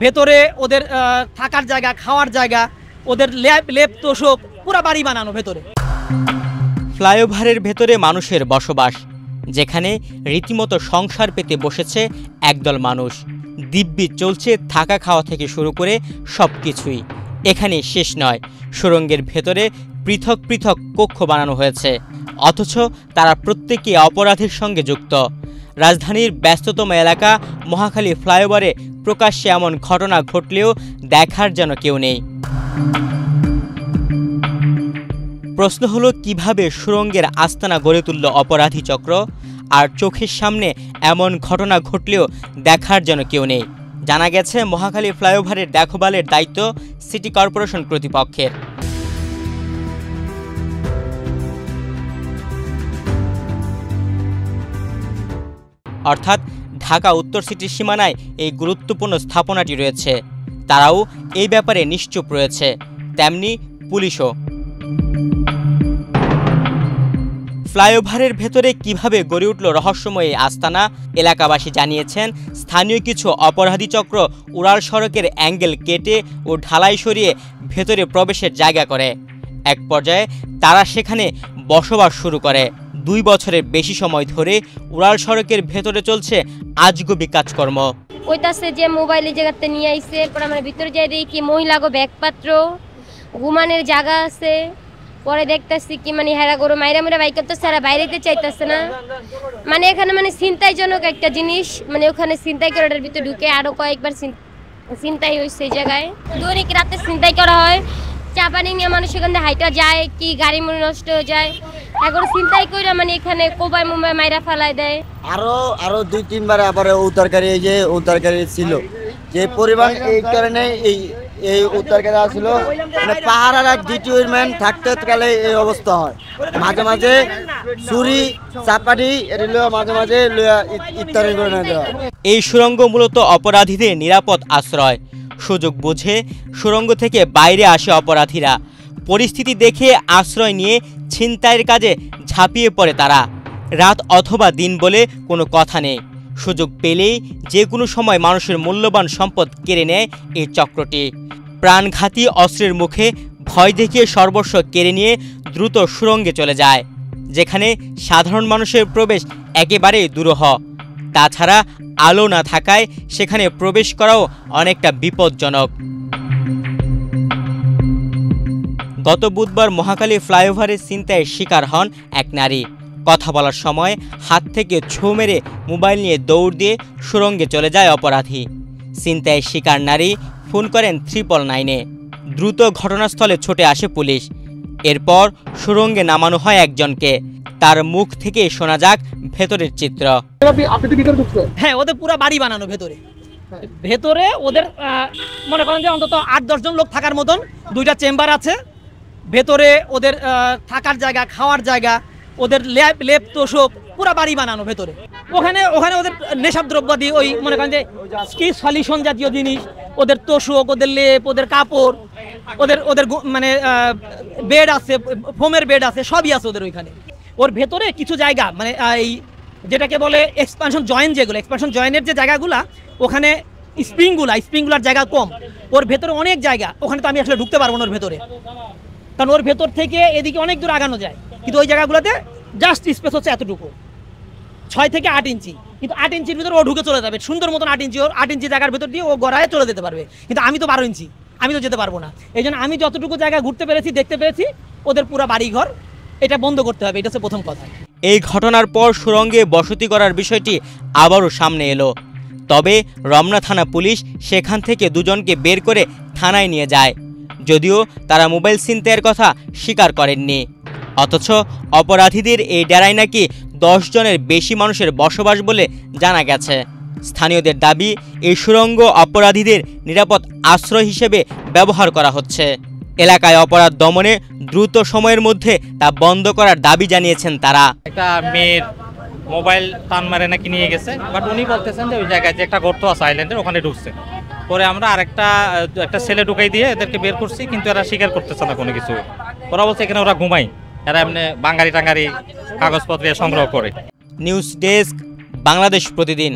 ভেতরে ওদের থাকার জায়গা, খাওয়ার জায়গা, ওদের লেপ তোষক পুরো বাড়ি বানানো ভেতরে। ফ্লাইওভারের ভেতরে মানুষের বসবাস, যেখানে রীতিমতো সংসার পেতে বসেছে একদল মানুষ। দিব্যি চলছে থাকা খাওয়া থেকে শুরু করে সব কিছুই। এখানে শেষ নয়, সুড়ঙ্গের ভেতরে পৃথক পৃথক কক্ষ বানানো হয়েছে, অথচ তারা প্রত্যেকে অপরাধের সঙ্গে যুক্ত। রাজধানীর ব্যস্ততম এলাকা মহাখালী ফ্লাইওভারে প্রকাশ্যে এমন ঘটনা ঘটলেও দেখার যেন কেউ নেই। প্রশ্ন হলো, কিভাবে সুড়ঙ্গের আস্তানা গড়ে তুলল অপরাধী চক্র, আর চোখের সামনে এমন ঘটনা ঘটলেও দেখার যেন কেউ নেই। জানা গেছে, মহাখালী ফ্লাইওভারের দেখভালের দায়িত্ব সিটি কর্পোরেশন কর্তৃপক্ষের। অর্থাৎ ঢাকা উত্তর সিটির সীমানায় এই গুরুত্বপূর্ণ স্থাপনাটি রয়েছে। তারাও এই ব্যাপারে নিশ্চুপ রয়েছে, তেমনি পুলিশও। ফ্লাইওভারের ভেতরে কিভাবে গড়ে উঠল রহস্যময় এই আস্তানা, এলাকাবাসী জানিয়েছেন, স্থানীয় কিছু অপরাধী চক্র উড়াল সড়কের অ্যাঙ্গেল কেটে ও ঢালাই সরিয়ে ভেতরে প্রবেশের জায়গা করে। এক পর্যায়ে তারা সেখানে বসবাস শুরু করে। 2 বছরের বেশি সময় ধরে উড়াল সড়কের ভেতরে চলছে আজগুবি কাজকর্ম। কইতাছে যে মোবাইলের জায়গাতে নিয়ে আইছে, পরে আমরা ভিতরে যাই দেখি কি মহিলাগো ব্যাগপত্র, ঘুমানোর জায়গা আছে। পরে দেখতেছি কি মানে হেরা গরু মাইরা মুরা বাইক করতেছে, আর বাইরেতে চাইতেছে না। মানে এখানে মানে চিন্তাজনক একটা জিনিস, মানে ওখানে চিন্তাই করার ভিতরে ঢুকে আরো কয়েকবার চিন্তাই হয়েছে এই জায়গায়। দৈনিক রাতে চিন্তাই করা হয়, চা পানি নিয়ে মানুষ এখানে হাইটা যায় কি গাড়ি মনে নষ্ট হয়ে যায়। এখন চিন্তাই করে মানে এখানে কোবাই মুম্বাই মাইরা ফেলাই দেয়। আরো 2-3 বার আবার উত্তরকারী ছিল যে পরিমাণ, এই কারণে এই উত্তরকারী আসলো মানে পাহাড়ের এক ডিটিউরম্যান থাকতে কালে এই অবস্থা হয়। মাঝে মাঝে চুরি চাপাটি মাঝে মাঝে ইত্যাদি করে না দেওয়া। এই সুড়ঙ্গ মূলত অপরাধীদের নিরাপদ আশ্রয়। সুযোগ বুঝে সুড়ঙ্গ থেকে বাইরে আসে অপরাধীরা। পরিস্থিতি দেখে আশ্রয় নিয়ে ছিনতাইয়ের কাজে ঝাঁপিয়ে পড়ে তারা। রাত অথবা দিন বলে কোনো কথা নেই, সুযোগ পেলেই যে কোনো সময় মানুষের মূল্যবান সম্পদ কেড়ে নেয় এই চক্রটি। প্রাণঘাতী অস্ত্রের মুখে ভয় দেখিয়ে সর্বস্ব কেড়ে নিয়ে দ্রুত সুড়ঙ্গে চলে যায়, যেখানে সাধারণ মানুষের প্রবেশ একেবারেই দুরূহ। তাছাড়া আলো না থাকায় সেখানে প্রবেশ করাও অনেকটা বিপজ্জনক। গত বুধবার মহাখালী ফ্লাইওভারে ছিনতাইয়ের শিকার হন এক নারী। কথা বলার সময় হাত থেকে ছোঁ মেরে মোবাইল নিয়ে দৌড় দিয়ে সুড়ঙ্গে চলে যায় অপরাধী। ছিনতাইয়ের শিকার নারী ফোন করেন 999-এ। দ্রুত ঘটনাস্থলে ছুটে আসে পুলিশ। এরপর সুড়ঙ্গে নামানো হয় একজনকে। তার মুখ থেকে শোনা যাক ভেতরের চিত্র। হ্যাঁ, ওদের পুরো বাড়ি বানানো ভেতরে। ভেতরে ওদের মনে করেন যে অন্তত 8-10 জন লোক থাকার মতন 2টা চেম্বার আছে। ভেতরে ওদের থাকার জায়গা, খাওয়ার জায়গা, ওদের লেপ তোষক পুরো বাড়ি বানানো ভেতরে। ওখানে ওদের নেশাব দ্রব্যাদি, ওই মনে করেন যে কি সলিউশন জাতীয় জিনিস, ওদের তোষক, ওদের লেপ, ওদের কাপড়, ওদের মানে বেড আছে, ফোমের বেড আছে, সবই আছে ওদের ওইখানে। ওর ভেতরে কিছু জায়গা মানে এই যেটাকে বলে এক্সপানশন জয়েন্ট, যেগুলো এক্সপানশন জয়েন্টের যে জায়গাগুলা, ওখানে স্প্রিংগুলার জায়গা কম। ওর ভেতরে অনেক জায়গা, ওখানে তো আমি আসলে ঢুকতে পারবো না ওর ভেতরে, কারণ ওর ভেতর থেকে এদিকে অনেক দূর আগানো যায়, কিন্তু ওই জায়গাগুলোতে জাস্ট স্পেস হচ্ছে এতটুকু, 6 থেকে 8 ইঞ্চি। কিন্তু 8 ইঞ্চির ভিতরে ও ঢুকে চলে যাবে সুন্দর মতন। 8 ইঞ্চি জায়গার ভেতর দিয়ে ও গড়ায় চলে যেতে পারবে, কিন্তু আমি তো 12 ইঞ্চি, আমি তো যেতে পারবো না। এই জন্য আমি যতটুকু জায়গা ঘুরতে পেরেছি, দেখতে পেরেছি, ওদের পুরো বাড়িঘর এটা বন্ধ করতে হবে, এটা হচ্ছে প্রথম কথা। এই ঘটনার পর সুড়ঙ্গে বসতি করার বিষয়টি আবারও সামনে এলো। তবে রমনা থানা পুলিশ সেখান থেকে 2 জনকে বের করে থানায় নিয়ে যায়, যদিও তারা মোবাইল ছিনতাইয়ের কথা স্বীকার করেননি। অথচ অপরাধীদের এই ডেরায় নাকি 10 জনের বেশি মানুষের বসবাস বলে জানা গেছে। স্থানীয়দের দাবি, এই সুড়ঙ্গ অপরাধীদের নিরাপদ আশ্রয় হিসেবে ব্যবহার করা হচ্ছে। এলাকায় অপরাধ দমনে দ্রুত সময়ের মধ্যে তা বন্ধ করার দাবি জানিয়েছেন তারা। একটা মেয়ের মোবাইল টান মারে নাকি নিয়ে গেছে, বাট উনি বলতেছেন যে ওই জায়গায় যে একটা গর্ত আছে আইল্যান্ডের, ওখানে ঢুকছে। পরে আমরা একটা ছেলে ঢুকাই দিয়ে এদেরকে বের করছি, কিন্তু এরা স্বীকার করতেছে না কোনো কিছু। ওরা বলছে এখানে ওরা ঘুমায়, এরা এমনি বাঙালি টাঙ্গারি কাগজপত্র সংগ্রহ করে। নিউজ ডেস্ক, বাংলাদেশ প্রতিদিন।